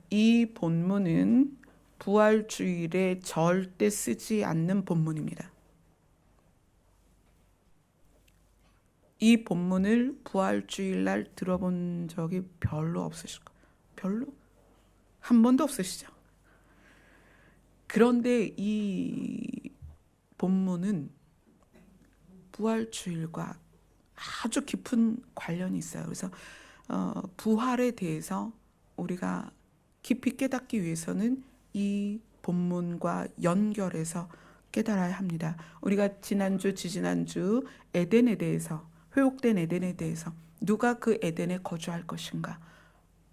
이 본문은 부활주일에 절대 쓰지 않는 본문입니다. 이 본문을 부활주일날 들어본 적이 별로 없으실 거예요. 별로? 한 번도 없으시죠? 그런데 이 본문은 부활주일과 아주 깊은 관련이 있어요. 그래서 부활에 대해서 우리가 깊이 깨닫기 위해서는 이 본문과 연결해서 깨달아야 합니다. 우리가 지난주, 지지난주 에덴에 대해서, 회복된 에덴에 대해서 누가 그 에덴에 거주할 것인가,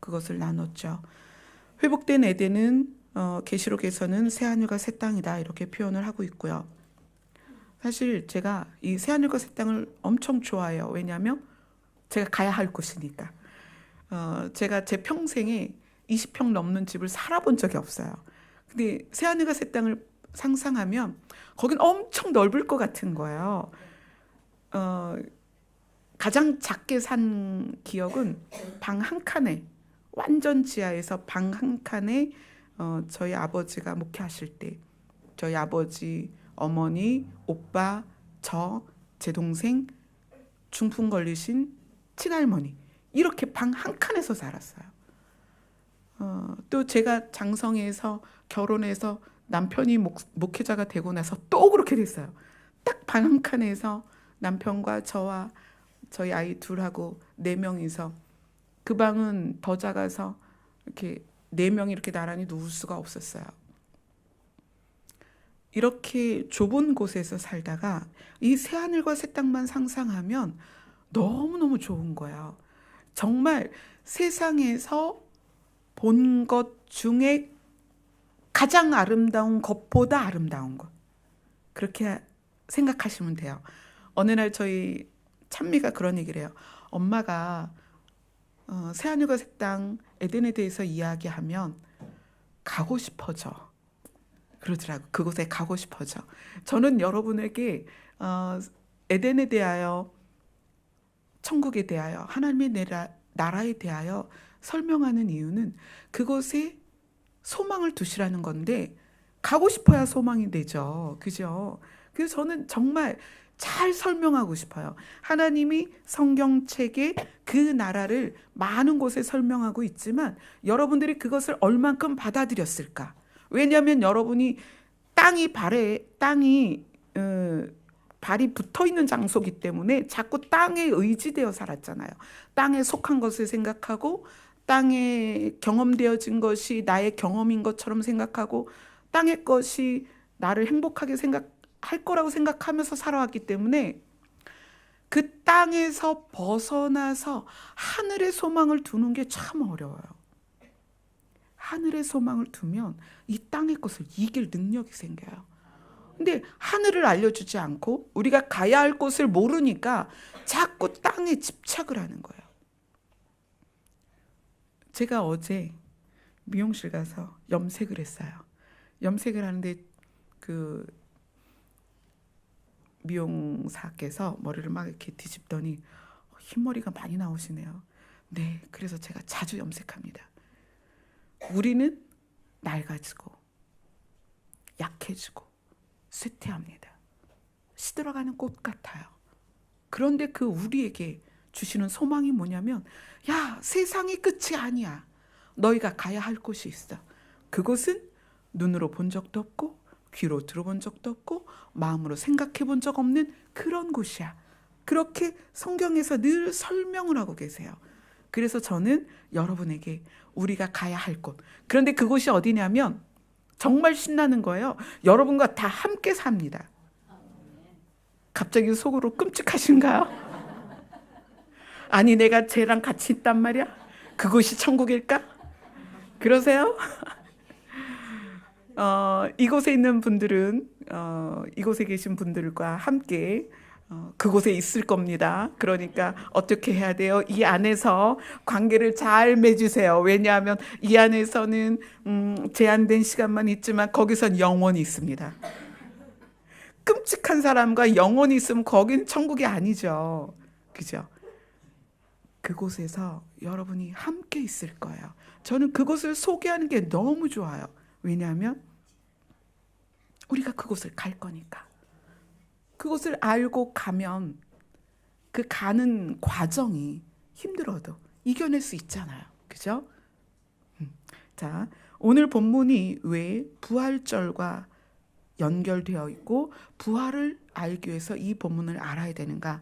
그것을 나눴죠. 회복된 에덴은 계시록에서는 새하늘과 새 땅이다 이렇게 표현을 하고 있고요. 사실 제가 이 새하늘과 새 땅을 엄청 좋아해요. 왜냐하면 제가 가야 할 곳이니까. 제가 제 평생에 20평 넘는 집을 살아본 적이 없어요. 근데 새하늘과 새 땅을 상상하면 거긴 엄청 넓을 것 같은 거예요. 가장 작게 산 기억은 방 한 칸에, 완전 지하에서 방 한 칸에 저희 아버지가 목회하실 때 저희 아버지, 어머니, 오빠, 제 동생, 중풍 걸리신 친할머니 이렇게 방 한 칸에서 살았어요. 또 제가 장성해서 결혼해서 남편이 목회자가 되고 나서 또 그렇게 됐어요. 딱 방 한 칸에서 남편과 저와 저희 아이 둘하고 4명이서, 그 방은 더 작아서 이렇게 4명이 이렇게 나란히 누울 수가 없었어요. 이렇게 좁은 곳에서 살다가 이 새하늘과 새 땅만 상상하면 너무너무 좋은 거예요. 정말 세상에서 본 것 중에 가장 아름다운 것보다 아름다운 것, 그렇게 생각하시면 돼요. 어느 날 저희 찬미가 그런 얘기를 해요. 엄마가 새하늘과 새 땅 에덴에 대해서 이야기하면 가고 싶어져 그러더라고요. 그곳에 가고 싶어져. 저는 여러분에게 에덴에 대하여, 천국에 대하여, 하나님의 나라에 대하여 설명하는 이유는 그곳에 소망을 두시라는 건데, 가고 싶어야 소망이 되죠. 그죠? 그래서 저는 정말 잘 설명하고 싶어요. 하나님이 성경책에 그 나라를 많은 곳에 설명하고 있지만 여러분들이 그것을 얼만큼 받아들였을까? 왜냐하면 여러분이 땅이 발이 붙어 있는 장소이기 때문에 자꾸 땅에 의지되어 살았잖아요. 땅에 속한 것을 생각하고, 땅에 경험되어진 것이 나의 경험인 것처럼 생각하고, 땅의 것이 나를 행복하게 생각할 거라고 생각하면서 살아왔기 때문에 그 땅에서 벗어나서 하늘의 소망을 두는 게 참 어려워요. 하늘의 소망을 두면 이 땅의 것을 이길 능력이 생겨요. 근데 하늘을 알려주지 않고 우리가 가야 할 곳을 모르니까 자꾸 땅에 집착을 하는 거예요. 제가 어제 미용실 가서 염색을 했어요. 염색을 하는데 그 미용사께서 머리를 막 이렇게 뒤집더니 흰머리가 많이 나오시네요. 네, 그래서 제가 자주 염색합니다. 우리는 낡아지고 약해지고 쇠퇴합니다. 시들어가는 꽃 같아요. 그런데 그 우리에게 주시는 소망이 뭐냐면, 야, 세상이 끝이 아니야. 너희가 가야 할 곳이 있어. 그곳은 눈으로 본 적도 없고 귀로 들어본 적도 없고 마음으로 생각해 본 적 없는 그런 곳이야. 그렇게 성경에서 늘 설명을 하고 계세요. 그래서 저는 여러분에게 우리가 가야 할 곳, 그런데 그곳이 어디냐면 정말 신나는 거예요. 여러분과 다 함께 삽니다. 갑자기 속으로 끔찍하신가요? 아니, 내가 쟤랑 같이 있단 말이야? 그곳이 천국일까? 그러세요? 이곳에 있는 분들은 이곳에 계신 분들과 함께 그곳에 있을 겁니다. 그러니까 어떻게 해야 돼요? 이 안에서 관계를 잘 맺으세요. 왜냐하면 이 안에서는 제한된 시간만 있지만 거기선 영원히 있습니다. 끔찍한 사람과 영원히 있으면 거긴 천국이 아니죠. 그죠? 그곳에서 여러분이 함께 있을 거예요. 저는 그곳을 소개하는 게 너무 좋아요. 왜냐하면 우리가 그곳을 갈 거니까. 그곳을 알고 가면 그 가는 과정이 힘들어도 이겨낼 수 있잖아요. 그죠? 자, 오늘 본문이 왜 부활절과 연결되어 있고 부활을 알기 위해서 이 본문을 알아야 되는가?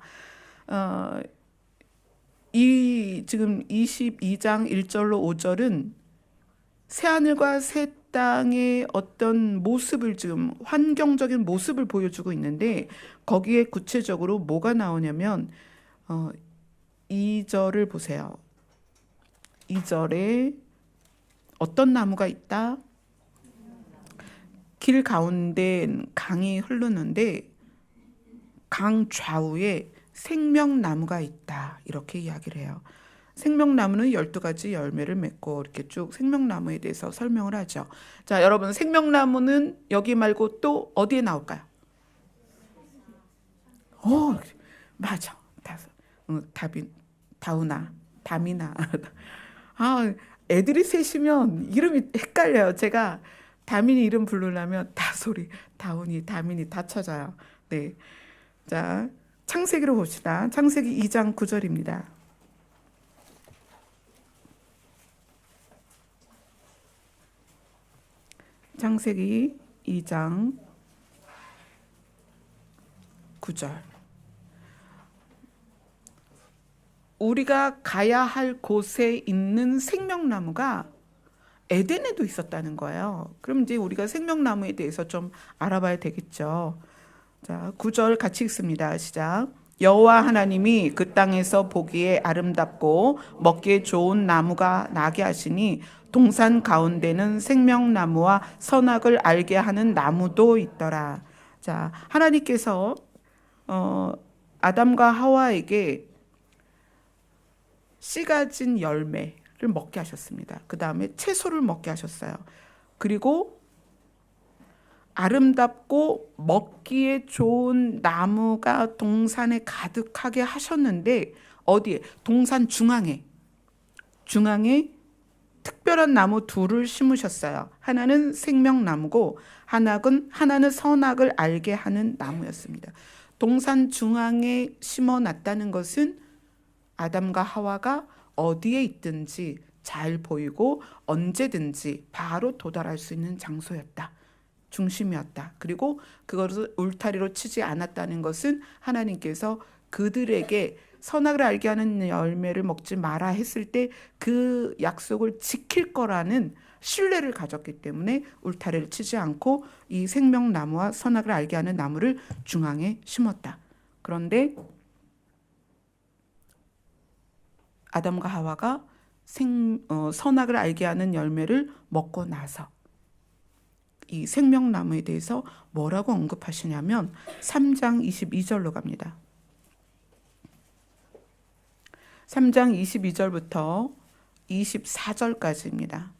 이 지금 22장 1절로 5절은 새하늘과 새 땅의 어떤 모습을 지금 환경적인 모습을 보여주고 있는데 거기에 구체적으로 뭐가 나오냐면 2절을 보세요. 2절에 어떤 나무가 있다? 길 가운데 강이 흐르는데 강 좌우에 생명나무가 있다. 이렇게 이야기를 해요. 생명나무는 12가지 열매를 맺고 이렇게 쭉 생명나무에 대해서 설명을 하죠. 자, 여러분 생명나무는 여기 말고 또 어디에 나올까요? 맞아. 다미나. 아, 애들이 셋이면 이름이 헷갈려요. 제가 다민이 이름 부르려면 다운이, 다민이 다 찾아요. 네. 자, 창세기로 봅시다. 창세기 2장 9절입니다. 창세기 2장 9절. 우리가 가야 할 곳에 있는 생명나무가 에덴에도 있었다는 거예요. 그럼 이제 우리가 생명나무에 대해서 좀 알아봐야 되겠죠. 자, 9절 같이 읽습니다. 시작. 여호와 하나님이 그 땅에서 보기에 아름답고 먹기에 좋은 나무가 나게 하시니 동산 가운데는 생명나무와 선악을 알게 하는 나무도 있더라. 자, 하나님께서 아담과 하와에게 씨 가진 열매를 먹게 하셨습니다. 그 다음에 채소를 먹게 하셨어요. 그리고 아름답고 먹기에 좋은 나무가 동산에 가득하게 하셨는데 어디에? 동산 중앙에 특별한 나무 둘을 심으셨어요. 하나는 생명나무고 하나는 선악을 알게 하는 나무였습니다. 동산 중앙에 심어놨다는 것은 아담과 하와가 어디에 있든지 잘 보이고 언제든지 바로 도달할 수 있는 장소였다. 중심이었다. 그리고 그것을 울타리로 치지 않았다는 것은 하나님께서 그들에게 선악을 알게 하는 열매를 먹지 마라 했을 때 그 약속을 지킬 거라는 신뢰를 가졌기 때문에 울타리를 치지 않고 이 생명나무와 선악을 알게 하는 나무를 중앙에 심었다. 그런데 아담과 하와가 선악을 알게 하는 열매를 먹고 나서 이 생명나무에 대해서 뭐라고 언급하시냐면 3장 22절로 갑니다. 3장 22절부터 24절까지입니다.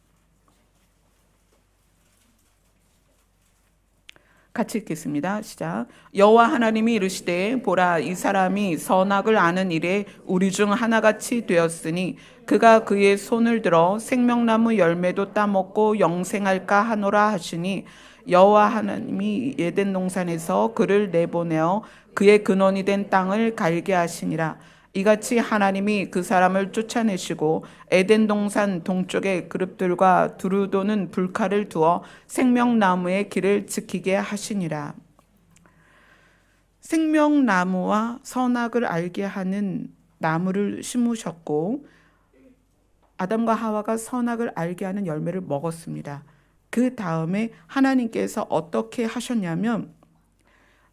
같이 읽겠습니다. 시작. 여호와 하나님이 이르시되 보라 이 사람이 선악을 아는 일에 우리 중 하나같이 되었으니 그가 그의 손을 들어 생명나무 열매도 따먹고 영생할까 하노라 하시니 여호와 하나님이 에덴 동산에서 그를 내보내어 그의 근원이 된 땅을 갈게 하시니라. 이같이 하나님이 그 사람을 쫓아내시고 에덴 동산 동쪽에 그룹들과 두루 도는 불칼을 두어 생명나무의 길을 지키게 하시니라. 생명나무와 선악을 알게 하는 나무를 심으셨고 아담과 하와가 선악을 알게 하는 열매를 먹었습니다. 그 다음에 하나님께서 어떻게 하셨냐면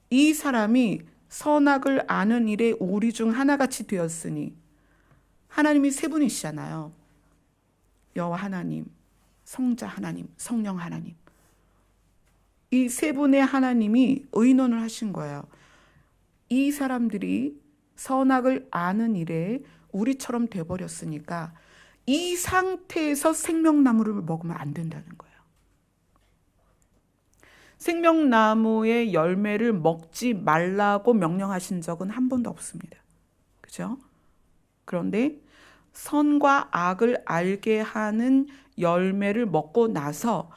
이 사람이 선악을 아는 일에 우리 중 하나같이 되었으니 하나님이 세 분이시잖아요. 여호와 하나님, 성자 하나님, 성령 하나님. 이 세 분의 하나님이 의논을 하신 거예요. 이 사람들이 선악을 아는 일에 우리처럼 돼버렸으니까 이 상태에서 생명나무를 먹으면 안 된다는 거예요. 생명나무의 열매를 먹지 말라고 명령하신 적은 한 번도 없습니다. 그죠? 그런데 선과 악을 알게 하는 열매를 먹고 나서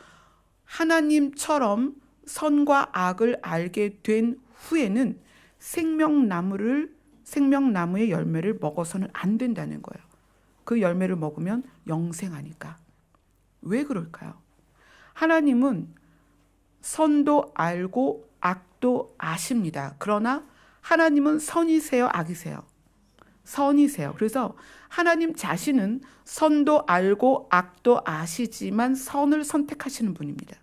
하나님처럼 선과 악을 알게 된 후에는 생명나무의 열매를 먹어서는 안 된다는 거예요. 그 열매를 먹으면 영생하니까. 왜 그럴까요? 하나님은 선도 알고 악도 아십니다. 그러나 하나님은 선이세요, 악이세요? 선이세요. 그래서 하나님 자신은 선도 알고 악도 아시지만 선을 선택하시는 분입니다.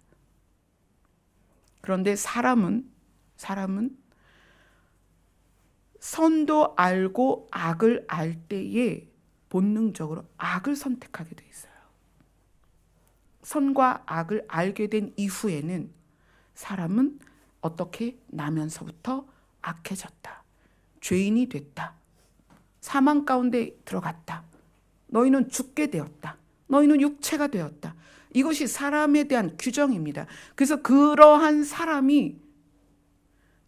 그런데 사람은 선도 알고 악을 알 때에 본능적으로 악을 선택하게 돼 있어요. 선과 악을 알게 된 이후에는 사람은 어떻게 나면서부터 악해졌다. 죄인이 됐다. 사망 가운데 들어갔다. 너희는 죽게 되었다. 너희는 육체가 되었다. 이것이 사람에 대한 규정입니다. 그래서 그러한 사람이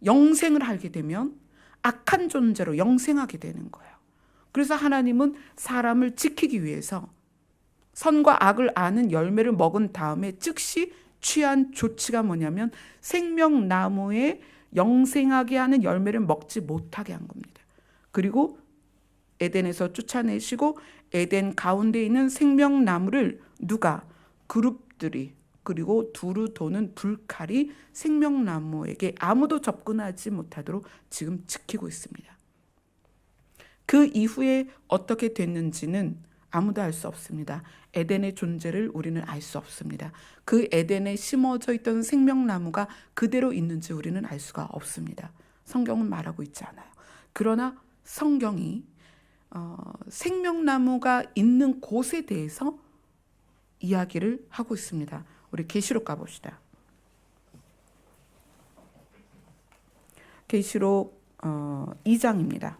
영생을 하게 되면 악한 존재로 영생하게 되는 거예요. 그래서 하나님은 사람을 지키기 위해서 선과 악을 아는 열매를 먹은 다음에 즉시 취한 조치가 뭐냐면 생명나무에 영생하게 하는 열매를 먹지 못하게 한 겁니다. 그리고 에덴에서 쫓아내시고 에덴 가운데 있는 생명나무를 누가? 그룹들이, 그리고 두루 도는 불칼이 생명나무에게 아무도 접근하지 못하도록 지금 지키고 있습니다. 그 이후에 어떻게 됐는지는 아무도 알 수 없습니다. 에덴의 존재를 우리는 알 수 없습니다. 그 에덴에 심어져 있던 생명나무가 그대로 있는지 우리는 알 수가 없습니다. 성경은 말하고 있지 않아요. 그러나 성경이 생명나무가 있는 곳에 대해서 이야기를 하고 있습니다. 우리 계시록 가봅시다. 계시록 2장입니다.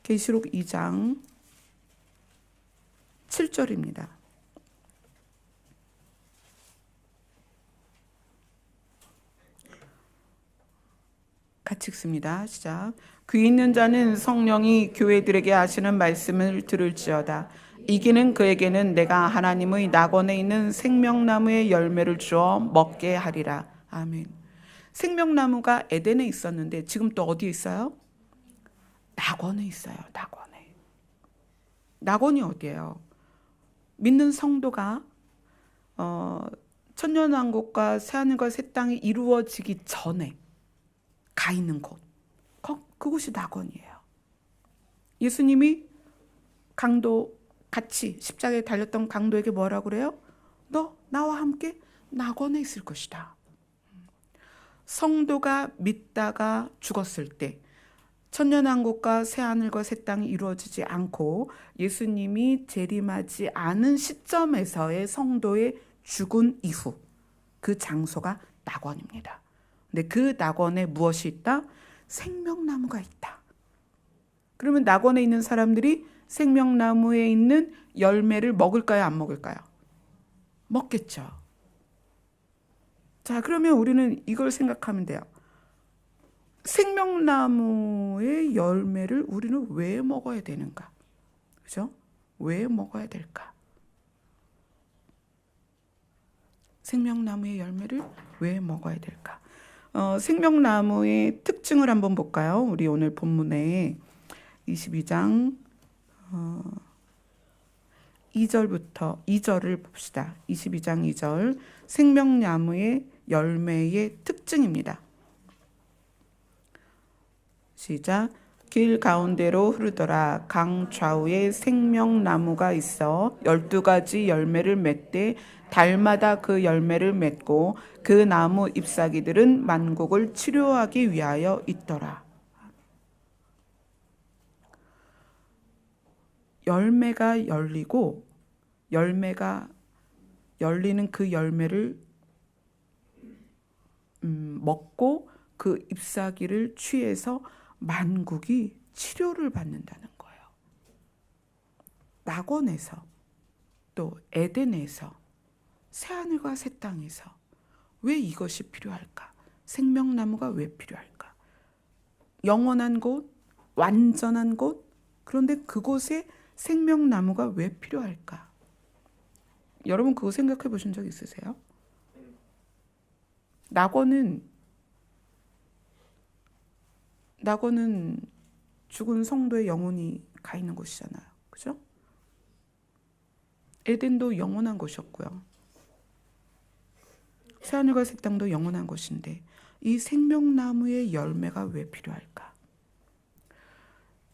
계시록 2장 7절입니다. 같이 읽습니다. 시작. 귀 있는 자는 성령이 교회들에게 하시는 말씀을 들을지어다. 이기는 그에게는 내가 하나님의 낙원에 있는 생명나무의 열매를 주어 먹게 하리라. 아멘. 생명나무가 에덴에 있었는데 지금 또 어디에 있어요? 낙원에 있어요. 낙원에. 낙원이 어디예요? 믿는 성도가 천년왕국과 새하늘과 새 땅이 이루어지기 전에 가 있는 곳, 그곳이 낙원이에요. 예수님이 강도 같이 십자가에 달렸던 강도에게 뭐라고 그래요? 너 나와 함께 낙원에 있을 것이다. 성도가 믿다가 죽었을 때 천년왕국과 새하늘과 새 땅이 이루어지지 않고 예수님이 재림하지 않은 시점에서의 성도의 죽은 이후 그 장소가 낙원입니다. 근데 그 낙원에 무엇이 있다? 생명나무가 있다. 그러면 낙원에 있는 사람들이 생명나무에 있는 열매를 먹을까요? 안 먹을까요? 먹겠죠. 자, 그러면 우리는 이걸 생각하면 돼요. 생명나무의 열매를 우리는 왜 먹어야 되는가? 그죠? 왜 먹어야 될까? 생명나무의 열매를 왜 먹어야 될까? 생명나무의 특징을 한번 볼까요? 우리 오늘 본문에 22장 2절을 봅시다. 22장 2절 생명나무의 열매의 특징입니다. 시작. 길 가운데로 흐르더라. 강 좌우에 생명나무가 있어 12가지 열매를 맺되 달마다 그 열매를 맺고 그 나무 잎사귀들은 만국을 치료하기 위하여 있더라. 열매가 열리고 열매가 열리는 그 열매를 먹고 그 잎사귀를 취해서 만국이 치료를 받는다는 거예요. 낙원에서 또 에덴에서 새하늘과 새 땅에서 왜 이것이 필요할까 생명나무가 왜 필요할까? 영원한 곳, 완전한 곳, 그런데 그곳에 생명나무가 왜 필요할까? 여러분 그거 생각해 보신 적 있으세요? 낙원은 죽은 성도의 영혼이 가 있는 곳이잖아요. 그죠? 에덴도 영원한 곳이었고요. 새하늘과 새 땅도 영원한 곳인데 이 생명나무의 열매가 왜 필요할까?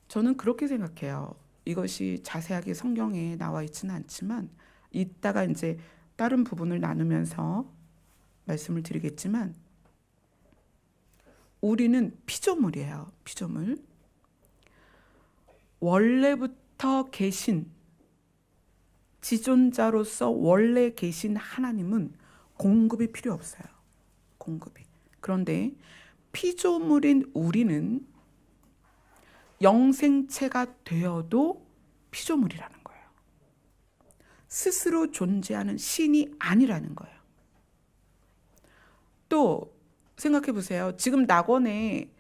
저는 그렇게 생각해요. 이것이 자세하게 성경에 나와 있지는 않지만 이따가 이제 다른 부분을 나누면서 말씀을 드리겠지만 우리는 피조물이에요. 피조물. 원래부터 계신 지존자로서 원래 계신 하나님은 공급이 필요 없어요. 공급이. 그런데 피조물인 우리는 영생체가 되어도 피조물이라는 거예요. 스스로 존재하는 신이 아니라는 거예요. 또 생각해 보세요. 지금 낙원에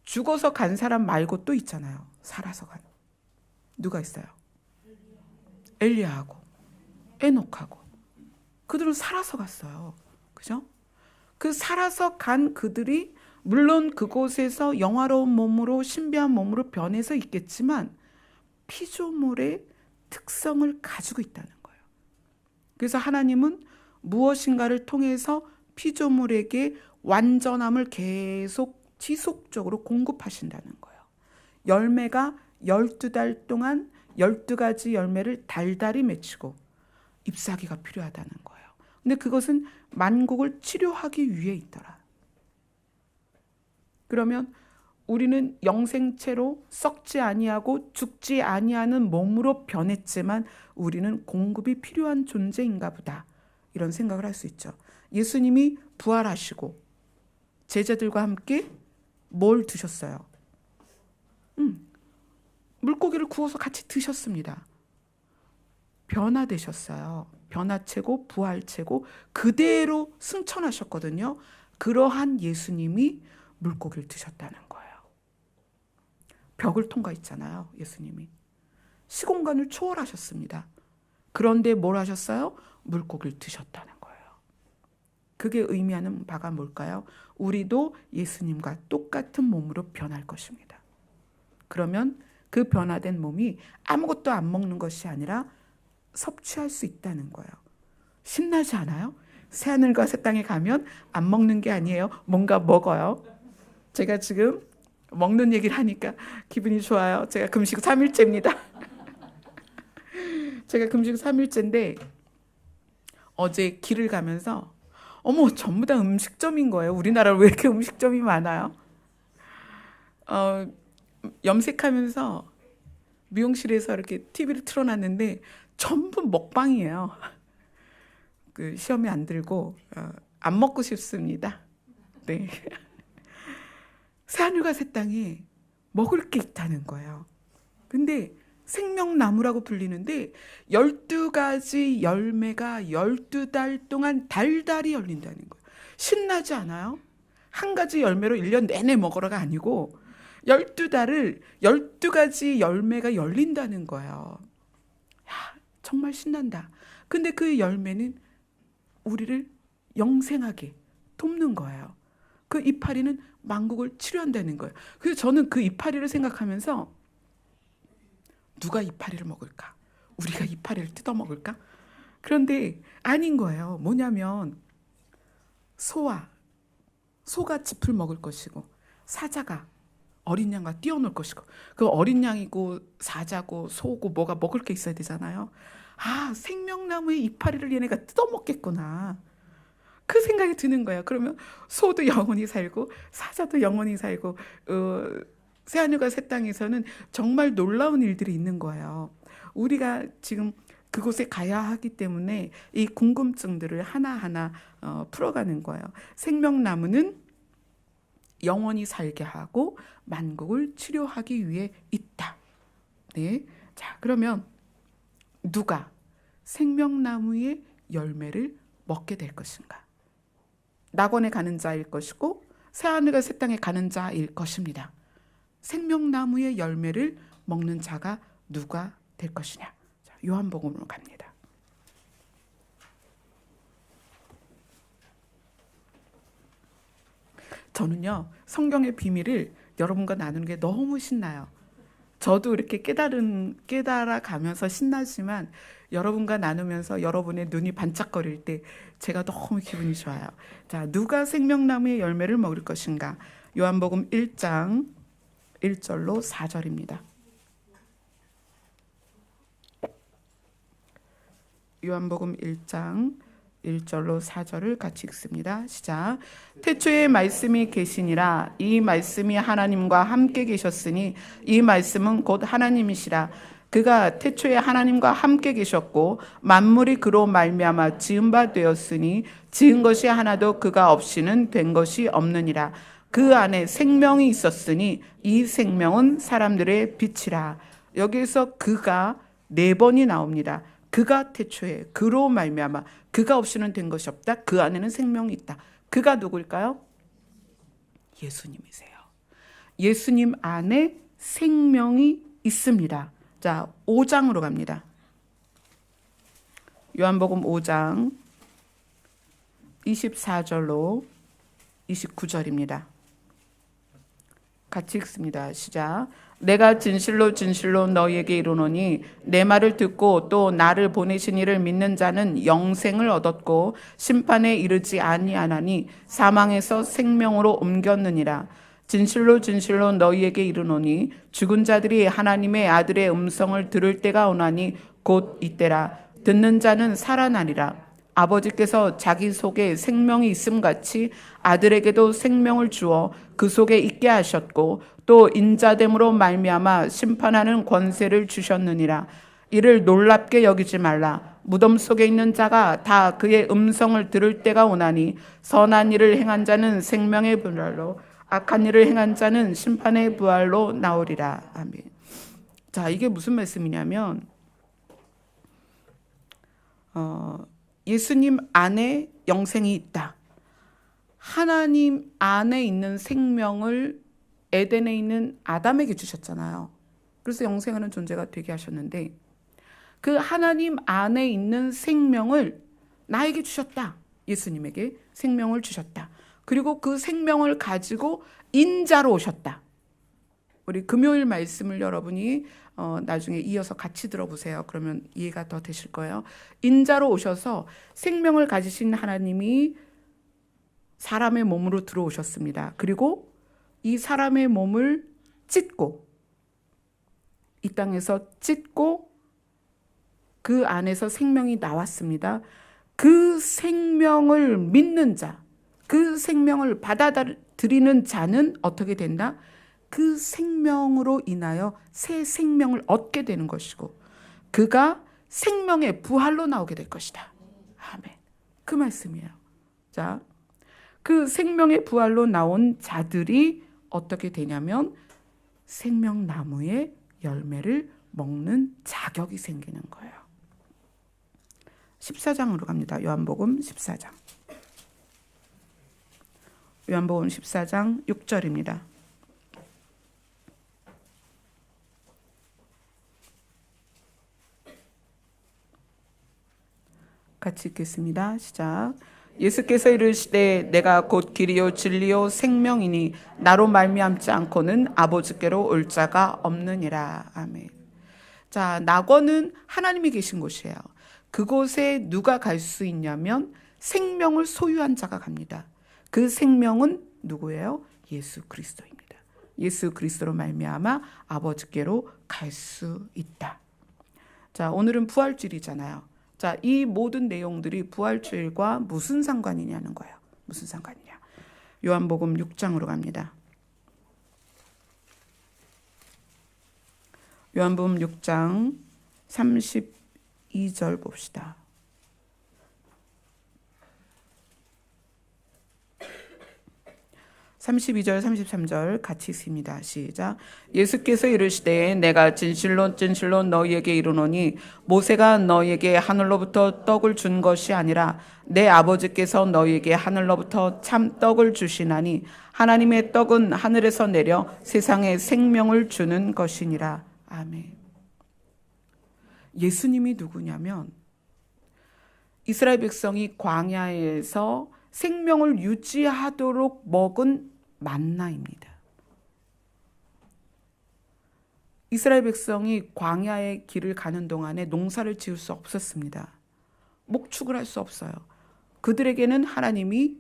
죽어서 간 사람 말고 또 있잖아요. 살아서 간. 누가 있어요? 엘리야하고 에녹하고. 그들은 살아서 갔어요. 그죠? 그 살아서 간 그들이 물론 그곳에서 영화로운 몸으로 신비한 몸으로 변해서 있겠지만 피조물의 특성을 가지고 있다는 거예요. 그래서 하나님은 무엇인가를 통해서 피조물에게 완전함을 계속 지속적으로 공급하신다는 거예요. 열매가 12달 동안 12가지 열매를 달달이 맺히고 잎사귀가 필요하다는 거예요. 근데 그것은 만국을 치료하기 위해 있더라. 그러면 우리는 영생체로 썩지 아니하고 죽지 아니하는 몸으로 변했지만 우리는 공급이 필요한 존재인가 보다. 이런 생각을 할 수 있죠. 예수님이 부활하시고 제자들과 함께 뭘 드셨어요? 물고기를 구워서 같이 드셨습니다. 변화되셨어요. 변화체고 부활체고 그대로 승천하셨거든요. 그러한 예수님이 물고기를 드셨다는 거예요. 벽을 통과했잖아요. 예수님이. 시공간을 초월하셨습니다. 그런데 뭘 하셨어요? 물고기를 드셨다는 거예요. 그게 의미하는 바가 뭘까요? 우리도 예수님과 똑같은 몸으로 변할 것입니다. 그러면 그 변화된 몸이 아무것도 안 먹는 것이 아니라 섭취할 수 있다는 거예요. 신나지 않아요? 새하늘과 새 땅에 가면 안 먹는 게 아니에요. 뭔가 먹어요. 제가 지금 먹는 얘기를 하니까 기분이 좋아요. 제가 금식 3일째입니다. 제가 금식 3일째인데 어제 길을 가면서 어머 전부 다 음식점인 거예요. 우리나라로 왜 이렇게 음식점이 많아요? 염색하면서 미용실에서 이렇게 TV를 틀어놨는데 전부 먹방이에요. 그 시험에 안 들고 안 먹고 싶습니다. 네. 새하늘과 새 땅에 먹을 게 있다는 거예요. 근데 생명나무라고 불리는데 12가지 열매가 12달 동안 달달이 열린다는 거예요. 신나지 않아요? 한 가지 열매로 1년 내내 먹으러가 아니고 12달을 12가지 열매가 열린다는 거예요. 야, 정말 신난다. 근데 그 열매는 우리를 영생하게 돕는 거예요. 그 이파리는 만국을 치료한다는 거예요. 그래서 저는 그 이파리를 생각하면서 누가 이파리를 먹을까? 우리가 이파리를 뜯어 먹을까? 그런데 아닌 거예요. 뭐냐면 소가 짚을 먹을 것이고 사자가 어린 양과 뛰어놀 것이고 그 어린 양이고 사자고 소고 뭐가 먹을 게 있어야 되잖아요. 아, 생명나무의 이파리를 얘네가 뜯어먹겠구나. 그 생각이 드는 거예요. 그러면 소도 영원히 살고 사자도 영원히 살고 새하늘과 새 땅에서는 정말 놀라운 일들이 있는 거예요. 우리가 지금 그곳에 가야 하기 때문에 이 궁금증들을 하나하나 풀어가는 거예요. 생명나무는 영원히 살게 하고 만국을 치료하기 위해 있다. 네. 자, 그러면 누가 생명나무의 열매를 먹게 될 것인가? 낙원에 가는 자일 것이고 새하늘과 새 땅에 가는 자일 것입니다. 생명나무의 열매를 먹는 자가 누가 될 것이냐. 자, 요한복음으로 갑니다. 저는요, 성경의 비밀을 여러분과 나누는 게 너무 신나요. 저도 이렇게 깨달아 가면서 신나지만 여러분과 나누면서 여러분의 눈이 반짝거릴 때 제가 너무 기분이 좋아요. 자, 누가 생명나무의 열매를 먹을 것인가? 요한복음 1장 1절로 4절입니다. 요한복음 1장 1절로 4절을 같이 읽습니다. 시작. 태초에 말씀이 계시니라. 이 말씀이 하나님과 함께 계셨으니 이 말씀은 곧 하나님이시라. 그가 태초에 하나님과 함께 계셨고 만물이 그로 말미암아 지은 바 되었으니 지은 것이 하나도 그가 없이는 된 것이 없느니라. 그 안에 생명이 있었으니 이 생명은 사람들의 빛이라. 여기에서 그가 4번이 나옵니다. 그가 태초에 그로 말미암아 그가 없이는 된 것이 없다. 그 안에는 생명이 있다. 그가 누구일까요? 예수님이세요. 예수님 안에 생명이 있습니다. 자, 5장으로 갑니다. 요한복음 5장 24절로 29절입니다. 같이 읽습니다. 시작. 내가 진실로 진실로 너희에게 이르노니 내 말을 듣고 또 나를 보내신 이를 믿는 자는 영생을 얻었고 심판에 이르지 아니하나니 사망에서 생명으로 옮겼느니라. 진실로 진실로 너희에게 이르노니 죽은 자들이 하나님의 아들의 음성을 들을 때가 오나니 곧 이때라. 듣는 자는 살아나리라. 아버지께서 자기 속에 생명이 있음같이 아들에게도 생명을 주어 그 속에 있게 하셨고 또 인자됨으로 말미암아 심판하는 권세를 주셨느니라. 이를 놀랍게 여기지 말라. 무덤 속에 있는 자가 다 그의 음성을 들을 때가 오나니 선한 일을 행한 자는 생명의 부활로 악한 일을 행한 자는 심판의 부활로 나오리라. 아멘. 자, 이게 무슨 말씀이냐면 예수님 안에 영생이 있다. 하나님 안에 있는 생명을 에덴에 있는 아담에게 주셨잖아요. 그래서 영생하는 존재가 되게 하셨는데 그 하나님 안에 있는 생명을 나에게 주셨다. 예수님에게 생명을 주셨다. 그리고 그 생명을 가지고 인자로 오셨다. 우리 금요일 말씀을 여러분이 나중에 이어서 같이 들어보세요. 그러면 이해가 더 되실 거예요. 인자로 오셔서 생명을 가지신 하나님이 사람의 몸으로 들어오셨습니다. 그리고 이 사람의 몸을 찢고 이 땅에서 찢고 그 안에서 생명이 나왔습니다. 그 생명을 믿는 자, 그 생명을 받아들이는 자는 어떻게 된다? 그 생명으로 인하여 새 생명을 얻게 되는 것이고 그가 생명의 부활로 나오게 될 것이다. 아멘. 그 말씀이에요. 자, 그 생명의 부활로 나온 자들이 어떻게 되냐면 생명나무의 열매를 먹는 자격이 생기는 거예요. 14장으로 갑니다. 요한복음 14장. 요한복음 14장 6절입니다. 같이 읽겠습니다. 시작. 예수께서 이르시되 내가 곧 길이요 진리요 생명이니 나로 말미암지 않고는 아버지께로 올 자가 없느니라. 아멘. 자, 낙원은 하나님이 계신 곳이에요. 그곳에 누가 갈 수 있냐면 생명을 소유한 자가 갑니다. 그 생명은 누구예요? 예수 그리스도입니다. 예수 그리스도로 말미암아 아버지께로 갈 수 있다. 자, 오늘은 부활주일이잖아요. 자, 이 모든 내용들이 부활주일과 무슨 상관이냐는 거예요. 무슨 상관이냐. 요한복음 6장으로 갑니다. 요한복음 6장 32절 봅시다. 32절 33절 같이 읽습니다. 시작. 예수께서 이르시되 내가 진실로 진실로 너희에게 이르노니 모세가 너희에게 하늘로부터 떡을 준 것이 아니라 내 아버지께서 너희에게 하늘로부터 참 떡을 주시나니 하나님의 떡은 하늘에서 내려 세상에 생명을 주는 것이니라. 아멘. 예수님이 누구냐면 이스라엘 백성이 광야에서 생명을 유지하도록 먹은 만나입니다. 이스라엘 백성이 광야의 길을 가는 동안에 농사를 지을 수 없었습니다. 목축을 할 수 없어요. 그들에게는 하나님이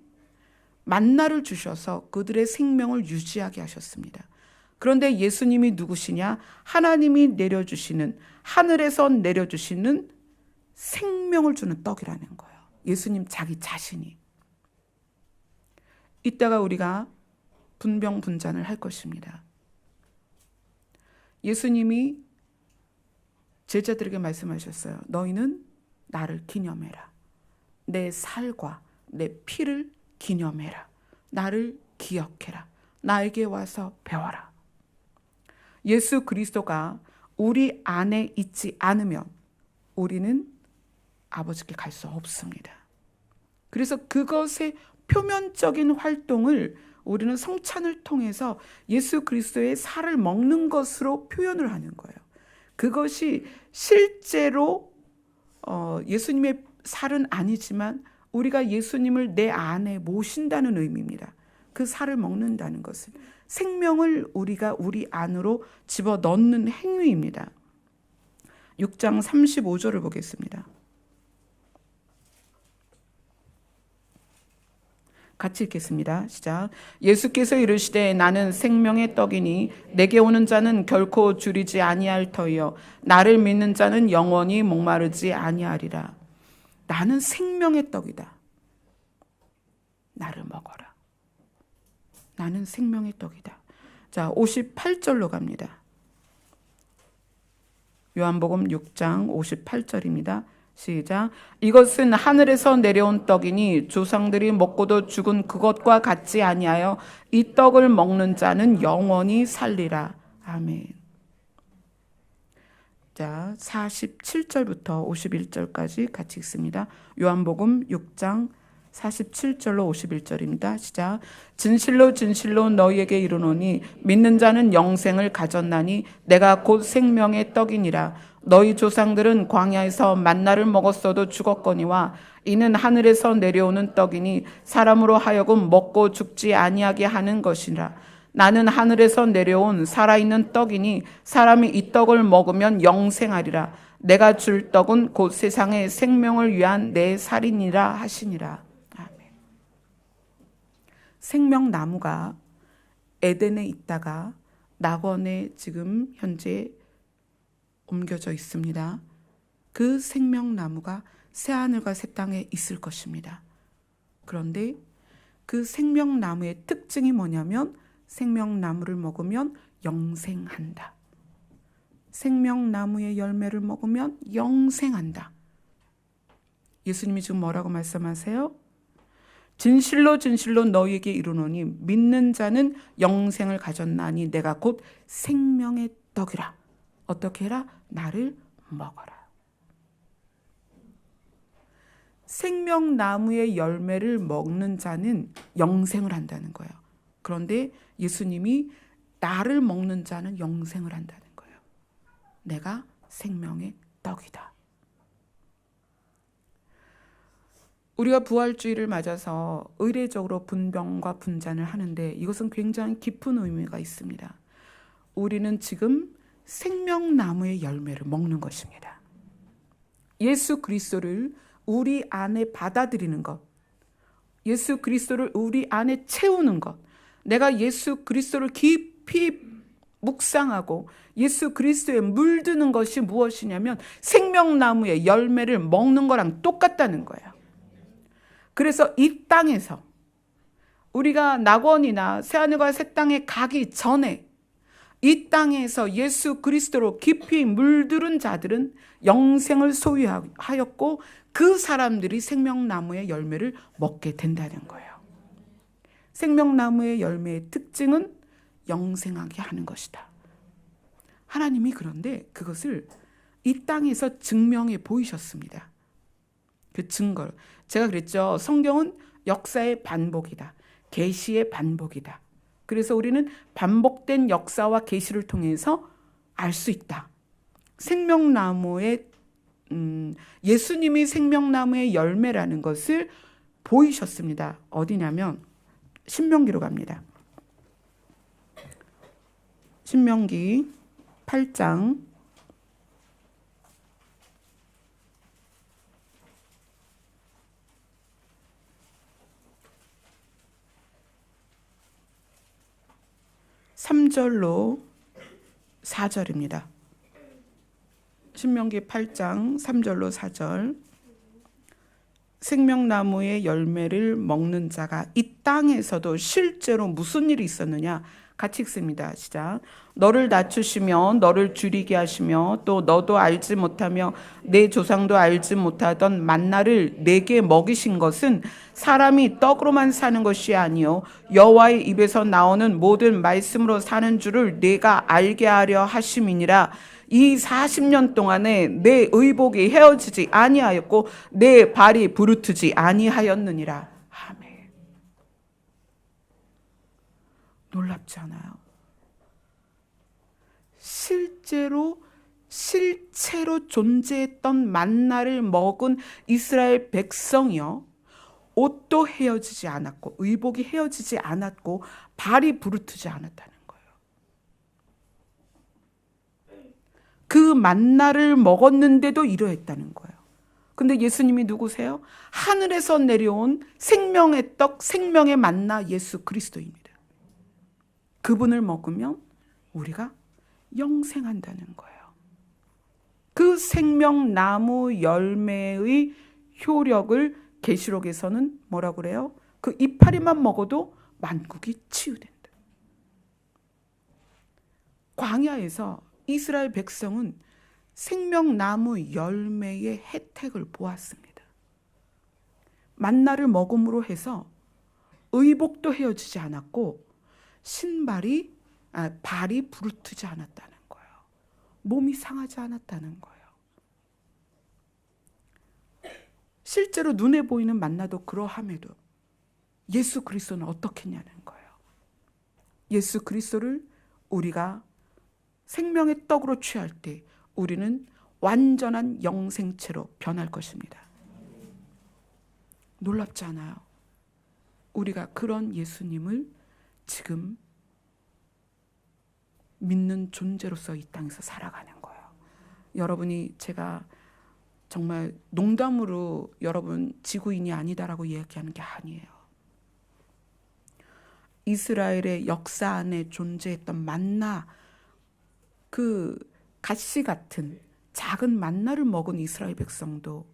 만나를 주셔서 그들의 생명을 유지하게 하셨습니다. 그런데 예수님이 누구시냐? 하나님이 내려주시는, 하늘에서 내려주시는 생명을 주는 떡이라는 거예요. 예수님 자기 자신이. 이따가 우리가 분병분잔을 할 것입니다. 예수님이 제자들에게 말씀하셨어요. 너희는 나를 기념해라. 내 살과 내 피를 기념해라. 나를 기억해라. 나에게 와서 배워라. 예수 그리스도가 우리 안에 있지 않으면 우리는 아버지께 갈 수 없습니다. 그래서 그것의 표면적인 활동을 우리는 성찬을 통해서 예수 그리스도의 살을 먹는 것으로 표현을 하는 거예요. 그것이 실제로 예수님의 살은 아니지만 우리가 예수님을 내 안에 모신다는 의미입니다. 그 살을 먹는다는 것은 생명을 우리가 우리 안으로 집어넣는 행위입니다. 6장 35절을 보겠습니다. 같이 읽겠습니다. 시작. 예수께서 이르시되 나는 생명의 떡이니 내게 오는 자는 결코 줄이지 아니할 터이요 나를 믿는 자는 영원히 목마르지 아니하리라. 나는 생명의 떡이다. 나를 먹어라. 나는 생명의 떡이다. 자, 58절로 갑니다. 요한복음 6장 58절입니다. 시작. 이것은 하늘에서 내려온 떡이니 조상들이 먹고도 죽은 그것과 같지 아니하여 이 떡을 먹는 자는 영원히 살리라. 아멘. 자, 47절부터 51절까지 같이 읽습니다. 요한복음 6장 47절로 51절입니다. 시작. 진실로 진실로 너희에게 이르노니 믿는 자는 영생을 가졌나니 내가 곧 생명의 떡이니라. 너희 조상들은 광야에서 만나를 먹었어도 죽었거니와 이는 하늘에서 내려오는 떡이니 사람으로 하여금 먹고 죽지 아니하게 하는 것이라. 나는 하늘에서 내려온 살아있는 떡이니 사람이 이 떡을 먹으면 영생하리라. 내가 줄 떡은 곧 세상의 생명을 위한 내 살이니라 하시니라. 아멘. 생명나무가 에덴에 있다가 낙원에 지금 현재 옮겨져 있습니다. 그 생명나무가 새하늘과 새 땅에 있을 것입니다. 그런데 그 생명나무의 특징이 뭐냐면 생명나무를 먹으면 영생한다. 생명나무의 열매를 먹으면 영생한다. 예수님이 지금 뭐라고 말씀하세요? 진실로 진실로 너희에게 이르노니 믿는 자는 영생을 가졌나니 내가 곧 생명의 떡이라. 어떻게 해라? 나를 먹어라. 생명나무의 열매를 먹는 자는 영생을 한다는 거예요. 그런데 예수님이 나를 먹는 자는 영생을 한다는 거예요. 내가 생명의 떡이다. 우리가 부활주의를 맞아서 의례적으로 분병과 분잔을 하는데 이것은 굉장히 깊은 의미가 있습니다. 우리는 지금 생명나무의 열매를 먹는 것입니다. 예수 그리스도를 우리 안에 받아들이는 것, 예수 그리스도를 우리 안에 채우는 것, 내가 예수 그리스도를 깊이 묵상하고 예수 그리스도에 물드는 것이 무엇이냐면 생명나무의 열매를 먹는 거랑 똑같다는 거예요. 그래서 이 땅에서 우리가 낙원이나 새하늘과 새 땅에 가기 전에 이 땅에서 예수 그리스도로 깊이 물들은 자들은 영생을 소유하였고 그 사람들이 생명나무의 열매를 먹게 된다는 거예요. 생명나무의 열매의 특징은 영생하게 하는 것이다. 하나님이 그런데 그것을 이 땅에서 증명해 보이셨습니다. 그 증거를 제가 그랬죠. 성경은 역사의 반복이다. 계시의 반복이다. 그래서 우리는 반복된 역사와 계시를 통해서 알 수 있다. 생명나무의 예수님이 생명나무의 열매라는 것을 보이셨습니다. 어디냐면 신명기로 갑니다. 신명기 8장 3절로 4절입니다. 신명기 8장 3절로 4절. 생명나무의 열매를 먹는 자가 이 땅에서도 실제로 무슨 일이 있었느냐? 같이 읽습니다. 시작. 너를 낮추시며 너를 줄이게 하시며 또 너도 알지 못하며 내 조상도 알지 못하던 만나를 내게 먹이신 것은 사람이 떡으로만 사는 것이 아니요 여호와의 입에서 나오는 모든 말씀으로 사는 줄을 내가 알게 하려 하심이니라. 이 40년 동안에 내 의복이 헤어지지 아니하였고 내 발이 부르트지 아니하였느니라. 아멘. 놀랍지 않아요? 실체로 존재했던 만나를 먹은 이스라엘 백성이요, 옷도 헤어지지 않았고 의복이 헤어지지 않았고 발이 부르트지 않았다는 거예요. 그 만나를 먹었는데도 이러했다는 거예요. 근데 예수님이 누구세요? 하늘에서 내려온 생명의 떡, 생명의 만나 예수 그리스도입니다. 그분을 먹으면 우리가 영생한다는 거예요. 그 생명나무 열매의 효력을 계시록에서는 뭐라고 그래요? 그 이파리만 먹어도 만국이 치유된다. 광야에서 이스라엘 백성은 생명나무 열매의 혜택을 보았습니다. 만나를 먹음으로 해서 의복도 헤어지지 않았고 발이 부르트지 않았다는 거예요. 몸이 상하지 않았다는 거예요. 실제로 눈에 보이는 만나도 그러함에도 예수 그리스도는 어떻게 했냐는 거예요. 예수 그리스도를 우리가 생명의 떡으로 취할 때 우리는 완전한 영생체로 변할 것입니다. 놀랍지 않아요? 우리가 그런 예수님을 지금 믿는 존재로서 이 땅에서 살아가는 거예요. 여러분이, 제가 정말 농담으로 여러분 지구인이 아니다라고 이야기하는 게 아니에요. 이스라엘의 역사 안에 존재했던 만나, 그 가시 같은 작은 만나를 먹은 이스라엘 백성도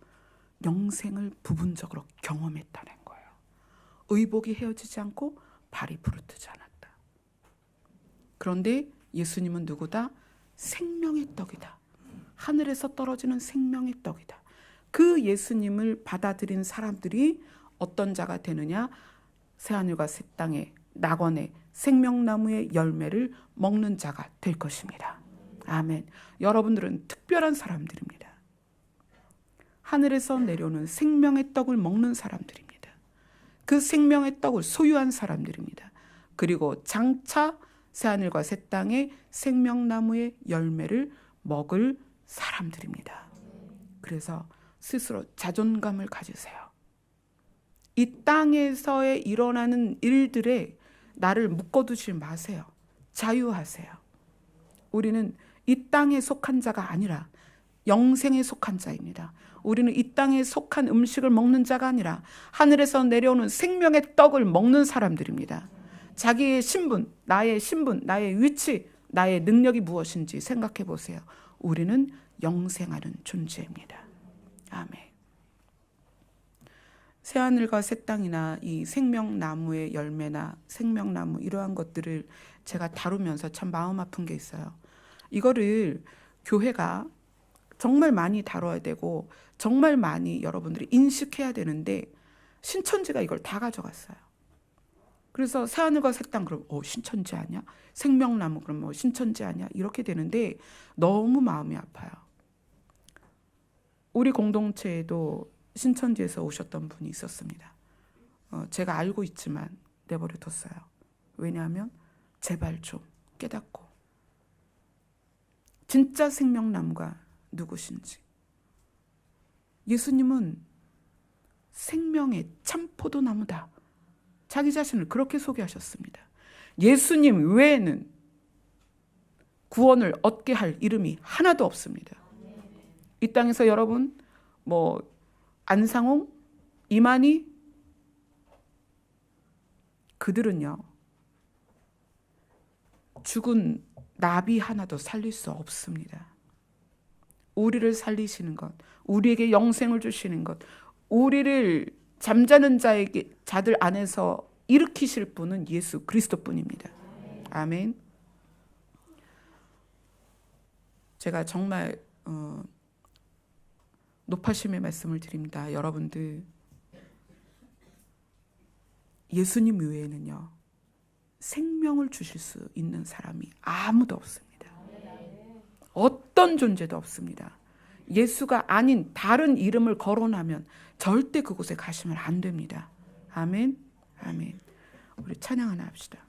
영생을 부분적으로 경험했다는 거예요. 의복이 헤어지지 않고 발이 부르트지 않았다. 그런데 예수님은 누구다? 생명의 떡이다. 하늘에서 떨어지는 생명의 떡이다. 그 예수님을 받아들인 사람들이 어떤 자가 되느냐? 새하늘과 새 땅의 낙원의 생명나무의 열매를 먹는 자가 될 것입니다. 아멘. 여러분들은 특별한 사람들입니다. 하늘에서 내려오는 생명의 떡을 먹는 사람들입니다. 그 생명의 떡을 소유한 사람들입니다. 그리고 장차 새하늘과 새 땅의 생명나무의 열매를 먹을 사람들입니다. 그래서 스스로 자존감을 가지세요. 이 땅에서의 일어나는 일들에 나를 묶어두지 마세요. 자유하세요. 우리는 이 땅에 속한 자가 아니라 영생에 속한 자입니다. 우리는 이 땅에 속한 음식을 먹는 자가 아니라 하늘에서 내려오는 생명의 떡을 먹는 사람들입니다. 자기의 신분, 나의 위치, 나의 능력이 무엇인지 생각해 보세요. 우리는 영생하는 존재입니다. 아멘. 새하늘과 새 땅이나 이 생명나무의 열매나 생명나무, 이러한 것들을 제가 다루면서 참 마음 아픈 게 있어요. 이거를 교회가 정말 많이 다뤄야 되고 정말 많이 여러분들이 인식해야 되는데 신천지가 이걸 다 가져갔어요. 그래서 새하늘과 새 땅 그럼 신천지 아니야? 생명나무 그럼 뭐 신천지 아니야? 이렇게 되는데 너무 마음이 아파요. 우리 공동체에도 신천지에서 오셨던 분이 있었습니다. 제가 알고 있지만 내버려 뒀어요. 왜냐하면 제발 좀 깨닫고 진짜 생명나무가 누구신지. 예수님은 생명의 참 포도나무다. 자기 자신을 그렇게 소개하셨습니다. 예수님 외에는 구원을 얻게 할 이름이 하나도 없습니다. 이 땅에서 여러분 뭐 안상홍, 이만희 그들은요 죽은 나비 하나도 살릴 수 없습니다. 우리를 살리시는 것, 우리에게 영생을 주시는 것, 우리를 잠자는 자들 안에서 일으키실 분은 예수 그리스도뿐입니다. 아멘. 제가 정말 높아심의 말씀을 드립니다. 여러분들 예수님 외에는요 생명을 주실 수 있는 사람이 아무도 없습니다. 어떤 존재도 없습니다. 예수가 아닌 다른 이름을 거론하면 절대 그곳에 가시면 안 됩니다. 아멘. 아멘. 우리 찬양 하나 합시다.